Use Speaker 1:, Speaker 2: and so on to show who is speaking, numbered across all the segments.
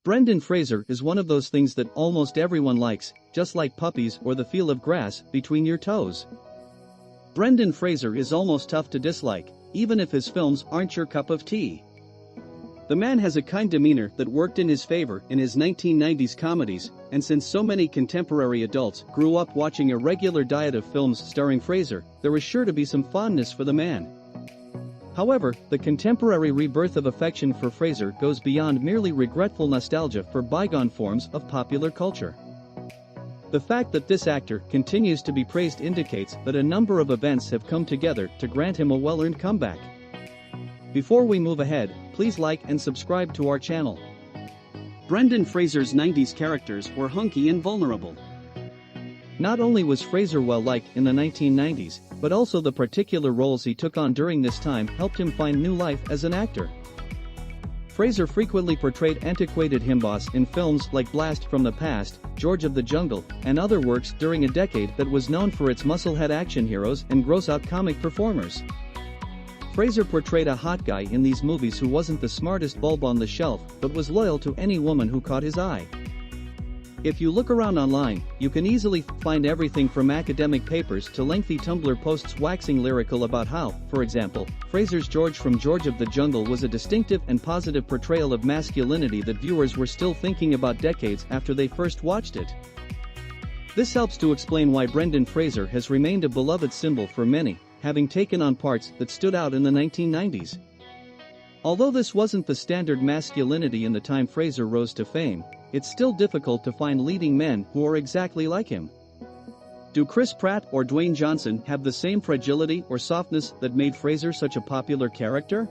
Speaker 1: Brendan Fraser is one of those things that almost everyone likes, just like puppies or the feel of grass between your toes. Brendan Fraser is almost tough to dislike, even if his films aren't your cup of tea. The man has a kind demeanour that worked in his favour in his 1990s comedies, and since so many contemporary adults grew up watching a regular diet of films starring Fraser, there was sure to be some fondness for the man. However, the contemporary rebirth of affection for Fraser goes beyond merely regretful nostalgia for bygone forms of popular culture. The fact that this actor continues to be praised indicates that a number of events have come together to grant him a well-earned comeback. Before we move ahead, please like and subscribe to our channel. Brendan Fraser's 90s characters were hunky and vulnerable. Not only was Fraser well-liked in the 1990s, but also the particular roles he took on during this time helped him find new life as an actor. Fraser frequently portrayed antiquated himboss in films like Blast from the Past, George of the Jungle, and other works during a decade that was known for its musclehead action heroes and gross-out comic performers. Fraser portrayed a hot guy in these movies who wasn't the smartest bulb on the shelf but was loyal to any woman who caught his eye. If you look around online, you can easily find everything from academic papers to lengthy Tumblr posts waxing lyrical about how, for example, Fraser's George from George of the Jungle was a distinctive and positive portrayal of masculinity that viewers were still thinking about decades after they first watched it. This helps to explain why Brendan Fraser has remained a beloved symbol for many, having taken on parts that stood out in the 1990s. Although this wasn't the standard masculinity in the time Fraser rose to fame, it's still difficult to find leading men who are exactly like him. Do Chris Pratt or Dwayne Johnson have the same fragility or softness that made Fraser such a popular character?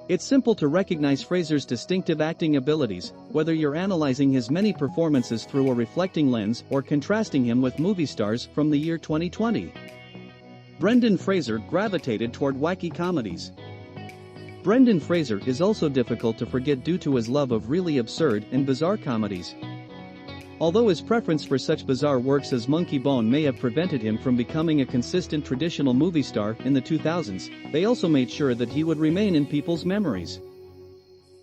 Speaker 1: It's simple to recognize Fraser's distinctive acting abilities, whether you're analyzing his many performances through a reflecting lens or contrasting him with movie stars from the year 2020. Brendan Fraser gravitated toward wacky comedies. Brendan Fraser is also difficult to forget due to his love of really absurd and bizarre comedies. Although his preference for such bizarre works as Monkey Bone may have prevented him from becoming a consistent traditional movie star in the 2000s, they also made sure that he would remain in people's memories.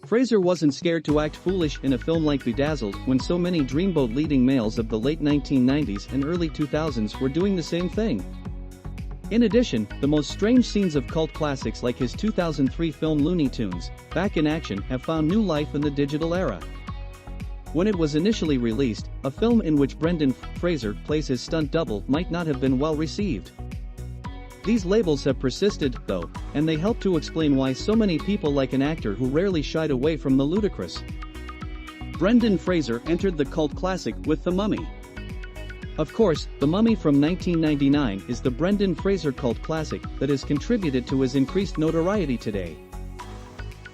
Speaker 1: Fraser wasn't scared to act foolish in a film like Bedazzled when so many dreamboat leading males of the late 1990s and early 2000s were doing the same thing. In addition, the most strange scenes of cult classics like his 2003 film Looney Tunes, Back in Action have found new life in the digital era. When it was initially released, a film in which Brendan Fraser plays his stunt double might not have been well received. These labels have persisted, though, and they help to explain why so many people like an actor who rarely shied away from the ludicrous. Brendan Fraser entered the cult classic with The Mummy. Of course, The Mummy from 1999 is the Brendan Fraser cult classic that has contributed to his increased notoriety today.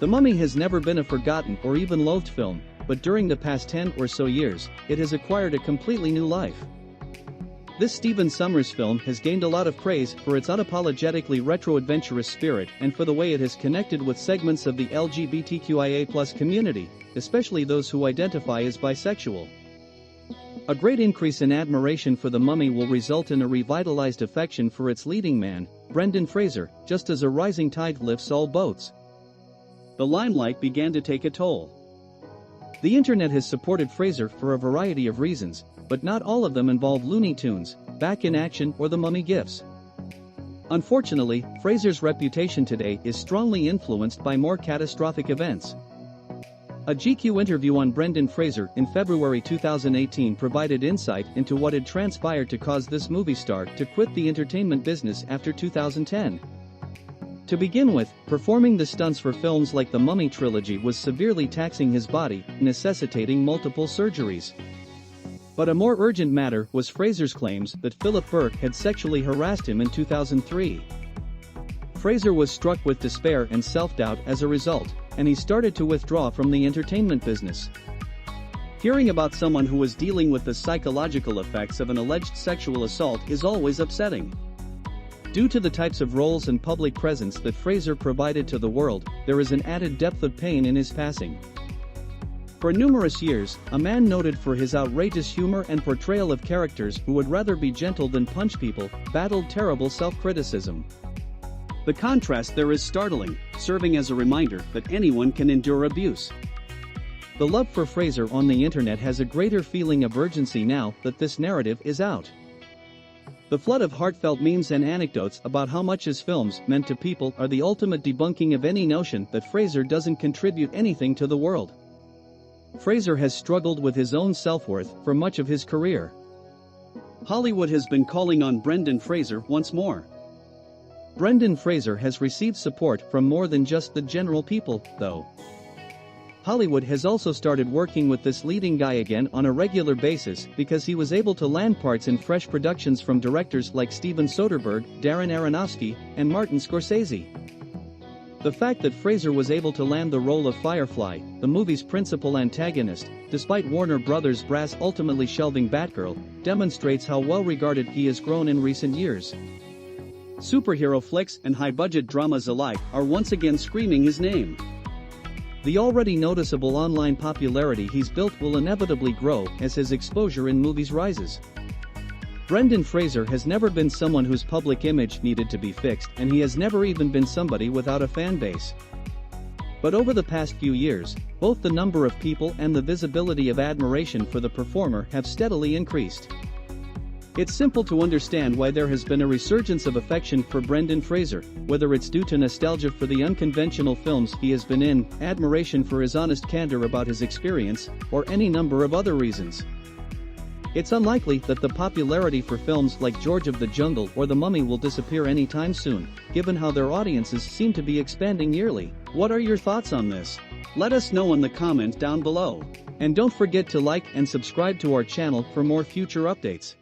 Speaker 1: The Mummy has never been a forgotten or even loathed film, but during the past 10 or so years, it has acquired a completely new life. This Stephen Sommers film has gained a lot of praise for its unapologetically retro-adventurous spirit and for the way it has connected with segments of the LGBTQIA+ community, especially those who identify as bisexual. A great increase in admiration for The Mummy will result in a revitalized affection for its leading man, Brendan Fraser, just as a rising tide lifts all boats. The limelight began to take a toll. The internet has supported Fraser for a variety of reasons, but not all of them involve Looney Tunes, Back in Action or The Mummy gifs. Unfortunately, Fraser's reputation today is strongly influenced by more catastrophic events. A GQ interview on Brendan Fraser in February 2018 provided insight into what had transpired to cause this movie star to quit the entertainment business after 2010. To begin with, performing the stunts for films like the Mummy trilogy was severely taxing his body, necessitating multiple surgeries. But a more urgent matter was Fraser's claims that Philip Burke had sexually harassed him in 2003. Fraser was struck with despair and self-doubt as a result, and he started to withdraw from the entertainment business. Hearing about someone who was dealing with the psychological effects of an alleged sexual assault is always upsetting. Due to the types of roles and public presence that Fraser provided to the world, there is an added depth of pain in his passing. For numerous years, a man noted for his outrageous humor and portrayal of characters who would rather be gentle than punch people, battled terrible self-criticism. The contrast there is startling, serving as a reminder that anyone can endure abuse. The love for Fraser on the internet has a greater feeling of urgency now that this narrative is out. The flood of heartfelt memes and anecdotes about how much his films meant to people are the ultimate debunking of any notion that Fraser doesn't contribute anything to the world. Fraser has struggled with his own self-worth for much of his career. Hollywood has been calling on Brendan Fraser once more. Brendan Fraser has received support from more than just the general people, though. Hollywood has also started working with this leading guy again on a regular basis because he was able to land parts in fresh productions from directors like Steven Soderbergh, Darren Aronofsky, and Martin Scorsese. The fact that Fraser was able to land the role of Firefly, the movie's principal antagonist, despite Warner Brothers' brass ultimately shelving Batgirl, demonstrates how well regarded he has grown in recent years. Superhero flicks and high-budget dramas alike are once again screaming his name. The already noticeable online popularity he's built will inevitably grow as his exposure in movies rises. Brendan Fraser has never been someone whose public image needed to be fixed, and he has never even been somebody without a fan base. But over the past few years, both the number of people and the visibility of admiration for the performer have steadily increased. It's simple to understand why there has been a resurgence of affection for Brendan Fraser, whether it's due to nostalgia for the unconventional films he has been in, admiration for his honest candor about his experience, or any number of other reasons. It's unlikely that the popularity for films like George of the Jungle or The Mummy will disappear anytime soon, given how their audiences seem to be expanding yearly. What are your thoughts on this? Let us know in the comments down below. And don't forget to like and subscribe to our channel for more future updates.